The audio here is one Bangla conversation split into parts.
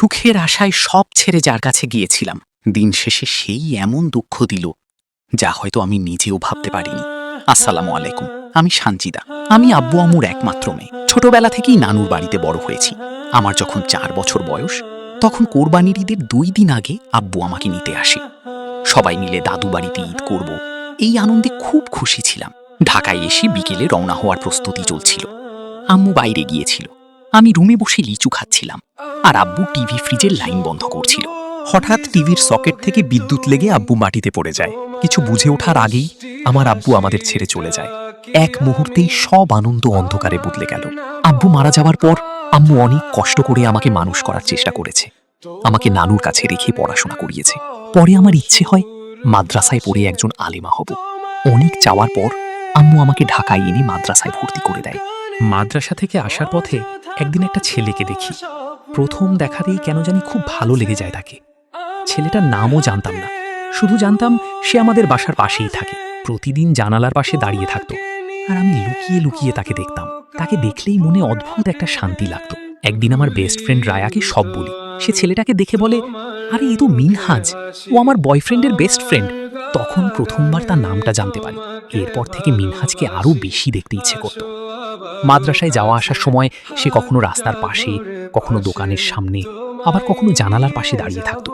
সুখের আশায় সব ছেড়ে যার কাছে গিয়েছিলাম, দিন শেষে সেই এমন দুঃখ দিল যা হয়তো আমি নিজেও ভাবতে পারিনি। আসসালামু আলাইকুম, আমি সানজিদা। আমি আব্বু আম্মুর একমাত্র মেয়ে। ছোটবেলা থেকেই নানুর বাড়িতে বড় হয়েছি। আমার যখন 4 বছর বয়স, তখন কোরবানির ঈদের 2 দিন আগে আব্বু আমাকে নিতে আসে। সবাই মিলে দাদু বাড়িতে ঈদ করব, এই আনন্দে খুব খুশি ছিলাম। ঢাকায় এসে বিকেলে রওনা হওয়ার প্রস্তুতি চলছিল। আম্মু বাইরে গিয়েছিল, আমি রুমে বসে লিচু খাচ্ছিলাম, আর আব্বু টিভি ফ্রিজের লাইন বন্ধ করছিল। হঠাৎ টিভির সকেট থেকে বিদ্যুৎ লেগে আব্বু মাটিতে পড়ে যায়। কিছু বুঝে ওঠার আগেই আমার আব্বু আমাদের ছেড়ে চলে যায়। এক মুহূর্তেই সব আনন্দ অন্ধকারে বদলে গেল। আব্বু মারা যাওয়ার পর আম্মু অনেক কষ্ট করে আমাকে মানুষ করার চেষ্টা করেছে। আমাকে নানুর কাছে রেখে পড়াশোনা করিয়েছে। পরে আমার ইচ্ছে হয় মাদ্রাসায় পড়ে একজন আলেমা হব। অনেক চাওয়ার পর আম্মু আমাকে ঢাকায় এনে মাদ্রাসায় ভর্তি করে দেয়। মাদ্রাসা থেকে আসার পথে একদিন একটা ছেলেকে দেখি। প্রথম দেখাতেই কেন জানি খুব ভালো লেগে যায় তাকে। ছেলেটার নামও জানতাম না, শুধু জানতাম সে আমাদের বাসার পাশেই থাকে। প্রতিদিন জানালার পাশে দাঁড়িয়ে থাকতো, আর আমি লুকিয়ে লুকিয়ে তাকে দেখতাম। তাকে দেখলেই মনে অদ্ভুত একটা শান্তি লাগতো। একদিন আমার বেস্ট ফ্রেন্ড রায়াকে সব বলি। সে ছেলেটাকে দেখে বলে, আরে এ তো মিনহাজ, ও আমার বয়ফ্রেন্ডের বেস্ট ফ্রেন্ড। তখন প্রথমবার তার নামটা জানতে পারি। এরপর থেকে মিনহাজকে আরও বেশি দেখতে ইচ্ছে করত। মাদ্রাসায় যাওয়া আসার সময় সে কখনো রাস্তার পাশে, কখনো দোকানের সামনে, আবার কখনো জানালার পাশে দাঁড়িয়ে থাকতো।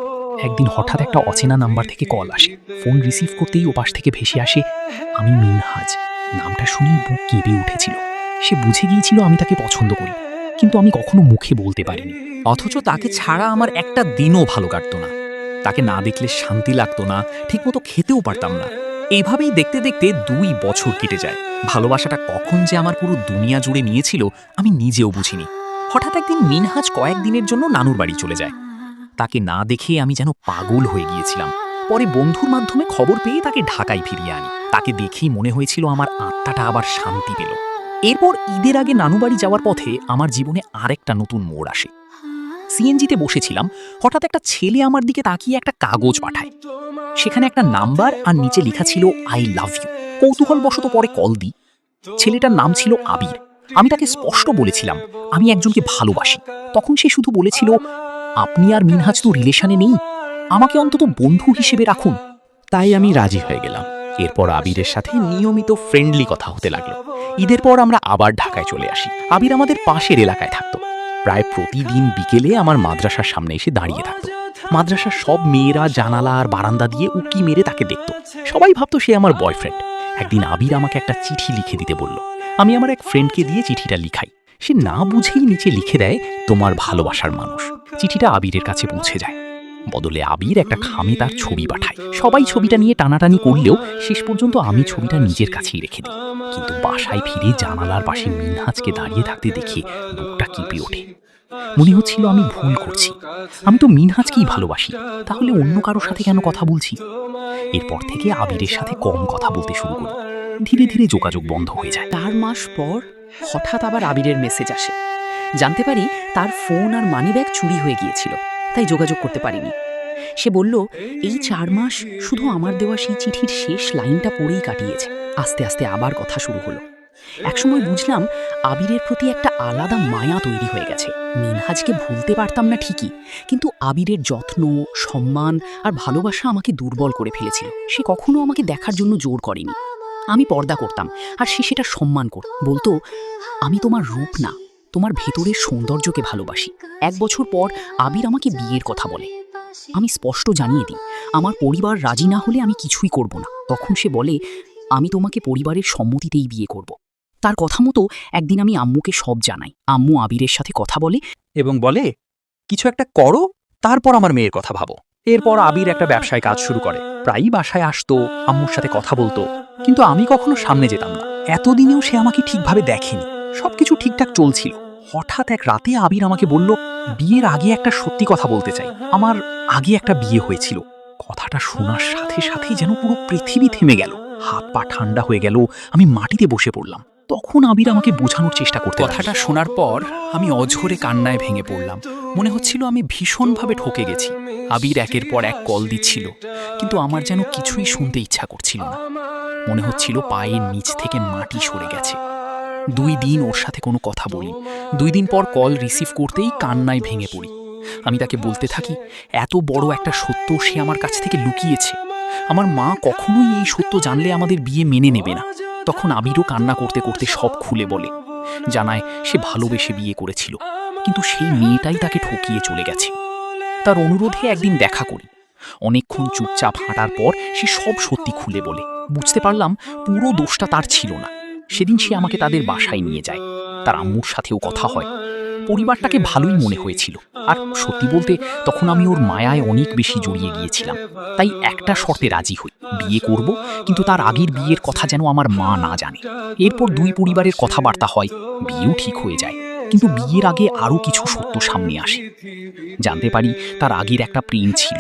একদিন হঠাৎ একটা অচেনা নাম্বার থেকে কল আসে। ফোন রিসিভ করতেই ওপাশ থেকে ভেসে আসে আমি মিনহাজ। নামটা শুনেই বুক কেঁপে উঠেছিল। সে বুঝে গিয়েছিল আমি তাকে পছন্দ করি, কিন্তু আমি কখনো মুখে বলতে পারিনি। অথচ তাকে ছাড়া আমার একটা দিনও ভালো কাটতো না। তাকে না দেখলে শান্তি লাগতো না, ঠিকমতো খেতেও পারতাম না। এইভাবেই দেখতে দেখতে 2 বছর কেটে যায়। ভালোবাসাটা কখন যে আমার পুরো দুনিয়া জুড়ে নিয়েছিল আমি নিজেও বুঝিনি। হঠাৎ একদিন মিনহাজ কয়েকদিনের জন্য নানুর বাড়ি চলে যায়। তাকে না দেখে আমি যেন পাগল হয়ে গিয়েছিলাম। পরে বন্ধুর মাধ্যমে খবর পেয়ে তাকে ঢাকায় ফিরিয়ে আনি। তাকে দেখেই মনে হয়েছিল আমার আত্মাটা আবার শান্তি পেল। এরপর ঈদের আগে নানু বাড়ি যাওয়ার পথে আমার জীবনে আরেকটা নতুন মোড় আসে। সিএনজিতে বসেছিলাম, হঠাৎ একটা ছেলে আমার দিকে তাকিয়ে একটা কাগজ পাঠায়। সেখানে একটা নাম্বার আর নিচে লেখা ছিল আই লাভ ইউ। কৌতূহলবশত পরে কল দিই। ছেলেটার নাম ছিল আবির। আমি তাকে স্পষ্ট বলেছিলাম আমি একজনকে ভালোবাসি। তখন সে শুধু বলেছিল, আপনি আর মিনহাজ তো রিলেশনে নেই, আমাকে অন্তত বন্ধু হিসেবে রাখুন। তাই আমি রাজি হয়ে গেলাম। এরপর আবিরের সাথে নিয়মিত ফ্রেন্ডলি কথা হতে লাগলো। ঈদের পর আমরা আবার ঢাকায় চলে আসি। আবির আমাদের পাশের এলাকায় থাকতো। প্রায় প্রতিদিন বিকেলে আমার মাদ্রাসার সামনে এসে দাঁড়িয়ে থাকতো। মাদ্রাসার সব মেয়েরা জানালা আর বারান্দা দিয়ে উকি মেরে তাকে দেখত। সবাই ভাবতো সে আমার বয়ফ্রেন্ড। একদিন আবির আমাকে একটা চিঠি লিখে দিতে বলল। আমি আমার এক ফ্রেন্ডকে দিয়ে চিঠিটা লিখাই। সে না বুঝেই নিচে লিখে দেয়, তোমার ভালোবাসার মানুষ। চিঠিটা আবিরের কাছে পৌঁছে যায়। বদলে আবির একটা খামে তার ছবি পাঠায়। সবাই ছবিটা নিয়ে টানাটানি করলেও শেষ পর্যন্ত আমি ছবিটা নিজের কাছেই রেখে দিই। কিন্তু বাসায় ফিরে জানালার পাশে মিনহাজকে দাঁড়িয়ে থাকতে দেখে বুকটা কেঁপে ওঠে। মনে হচ্ছিল আমি ভুল করছি। আমি তো মিনহাজকেই ভালোবাসি, তাহলে অন্য কারোর সাথে কেন কথা বলছি? এরপর থেকে আবিরের সাথে কম কথা বলতে শুরু করি। ধীরে ধীরে যোগাযোগ বন্ধ হয়ে যায়। 4 মাস পর হঠাৎ আবার আবিরের মেসেজ আসে। জানতে পারি তার ফোন আর মানিব্যাগ চুরি হয়ে গিয়েছিল, তাই যোগাযোগ করতে পারিনি। সে বলল এই 4 মাস শুধু আমার দেওয়া সেই চিঠির শেষ লাইনটা পড়েই কাটিয়েছে। আস্তে আস্তে আবার কথা শুরু হলো। একসময় বুঝলাম আবিরের প্রতি একটা আলাদা মায়া তৈরি হয়ে গেছে। মিনহাজকে ভুলতে পারতাম না ঠিকই, কিন্তু আবিরের যত্ন, সম্মান আর ভালোবাসা আমাকে দুর্বল করে ফেলেছিল। সে কখনো আমাকে দেখার জন্য জোর করেনি। আমি পর্দা করতাম, আর সে সেটা সম্মান করত। বলতো, আমি তোমার রূপ না, তোমার ভেতরের সৌন্দর্যকে ভালোবাসি। 1 বছর পর আবির আমাকে বিয়ের কথা বলে। আমি স্পষ্ট জানিয়ে দিই, আমার পরিবার রাজি না হলে আমি কিছুই করব না। তখন সে বলে, আমি তোমাকে পরিবারের সম্মতিতেই বিয়ে করব। তার কথা মতো একদিন আমি আম্মুকে সব জানাই। আম্মু আবিরের সাথে কথা বলে এবং বলে, কিছু একটা করো, তারপর আমার মেয়ের কথা ভাবো। এরপর আবির একটা ব্যবসায় কাজ শুরু করে। প্রায়ই বাসায় আসতো, আম্মুর সাথে কথা বলতো, কিন্তু আমি কখনো সামনে যেতাম না। এতদিনেও সে আমাকে ঠিকভাবে দেখেনি। সবকিছু ঠিকঠাক চলছিল। হঠাৎ এক রাতে আবির আমাকে বলল, বিয়ের আগে একটা সত্যি কথা বলতে চাই। আমার আগে একটা বিয়ে হয়েছিল। কথাটা শোনার সাথে সাথেই যেন পুরো পৃথিবী থেমে গেল। হাত পা ঠান্ডা হয়ে গেল। আমি মাটিতে বসে পড়লাম। তখন আবির আমাকে বোঝানোর চেষ্টা করতে লাগলো। কথাটা শোনার পর আমি অঝোরে কান্নায় ভেঙে পড়লাম। মনে হচ্ছিল আমি ভীষণভাবে ঠকে গেছি। আবির একের পর এক কল দিচ্ছিল, কিন্তু আমার যেন কিছুই শুনতে ইচ্ছা করছিল না। মনে হচ্ছিল পায়ের নিচ থেকে মাটি সরে গেছে। 2 দিন ওর সাথে কোনো কথা বলি। 2 দিন পর কল রিসিভ করতেই কান্নায় ভেঙে পড়ি। আমি তাকে বলতে থাকি এত বড় একটা সত্য সে আমার কাছ থেকে লুকিয়েছে। আমার মা কখনোই এই সত্য জানলে আমাদের বিয়ে মেনে নেবে না। তখন আবিরও কান্না করতে করতে সব খুলে বলে, জানায় সে ভালোবেসে বিয়ে করেছিল, কিন্তু সেই মেয়েটাই তাকে ঠকিয়ে চলে গেছে। তার অনুরোধে একদিন দেখা করি। অনেকক্ষণ চুপচাপ হাঁটার পর সে সব সত্যি খুলে বলে। বুঝতে পারলাম পুরো দোষটা তার ছিল না। সেদিন সে আমাকে তাদের বাসায় নিয়ে যায়। তার আম্মুর সাথেও কথা হয়। পরিবারটাকে ভালোই মনে হয়েছিল। আর সত্যি বলতে তখন আমি ওর মায়ায় অনেক বেশি জড়িয়ে গিয়েছিলাম। তাই একটা শর্তে রাজি হই, বিয়ে করব, কিন্তু তার আগের বিয়ের কথা যেন আমার মা না জানে। এরপর দুই পরিবারের কথাবার্তা হয়, বিয়েও ঠিক হয়ে যায়। কিন্তু বিয়ের আগে আরও কিছু সত্য সামনে আসে। জানতে পারি তার আগের একটা প্রেম ছিল,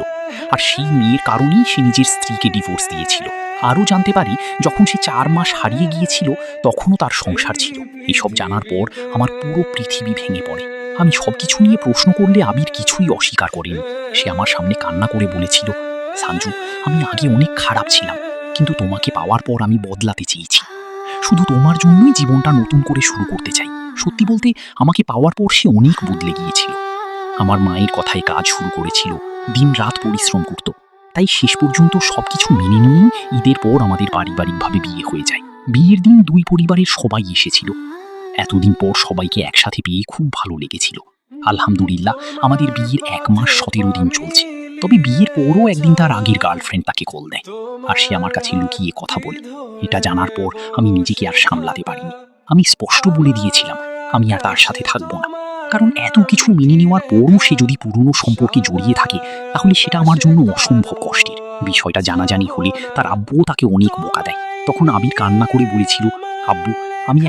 আর সেই মেয়ের কারণেই সে নিজের স্ত্রীকে ডিভোর্স দিয়েছিল। আরও জানতে পারি যখন সে 4 মাস হারিয়ে গিয়েছিল তখনও তার সংসার ছিল। এসব জানার পর আমার পুরো পৃথিবী ভেঙে পড়ে। আমি সবকিছু নিয়ে প্রশ্ন করলে আবির কিছুই অস্বীকার করেনি। সে আমার সামনে কান্না করে বলেছিল, সাঞ্জু, আমি আগে অনেক খারাপ ছিলাম, কিন্তু তোমাকে পাওয়ার পর আমি বদলাতে চেয়েছি। শুধু তোমার জন্যই জীবনটা নতুন করে শুরু করতে চাই। সত্যি বলতে আমাকে পাওয়ার পর সে অনেক বদলে গিয়েছিল। আমার মায়ের কথায় কাজ শুরু করেছিল, দিনরাত পরিশ্রম করত। তাই শেষ পর্যন্ত সবকিছু মেনে নিয়েই ঈদের পর আমাদের পারিবারিকভাবে বিয়ে হয়ে যায়। বিয়ের দিন দুই পরিবারের সবাই এসেছিল। এতদিন পর সবাইকে একসাথে পেয়ে খুব ভালো লেগেছিল। আলহামদুলিল্লাহ, আমাদের বিয়ের 1 মাস 17 দিন চলছে। তবে বিয়ের পরও একদিন তার আগের গার্লফ্রেন্ড তাকে কল দেয়, আর সে আমার কাছে লুকিয়ে কথা বলে। এটা জানার পর আমি নিজেকে আর সামলাতে পারিনি। আমি স্পষ্ট বলে দিয়েছিলাম আমি আর তার সাথে থাকবো না। কারণ এত কিছু মেনে নেওয়ার পরও সে যদি পুরনো সম্পর্কে জড়িয়ে থাকে তাহলে সেটা আমার জন্য অসম্ভব কষ্টের। বিষয়টা জানাজানি হলে তার আব্বুও তাকে অনেক বোকা দেয়। তখন আবির কান্না করে বলেছিল, আব্বু, আমি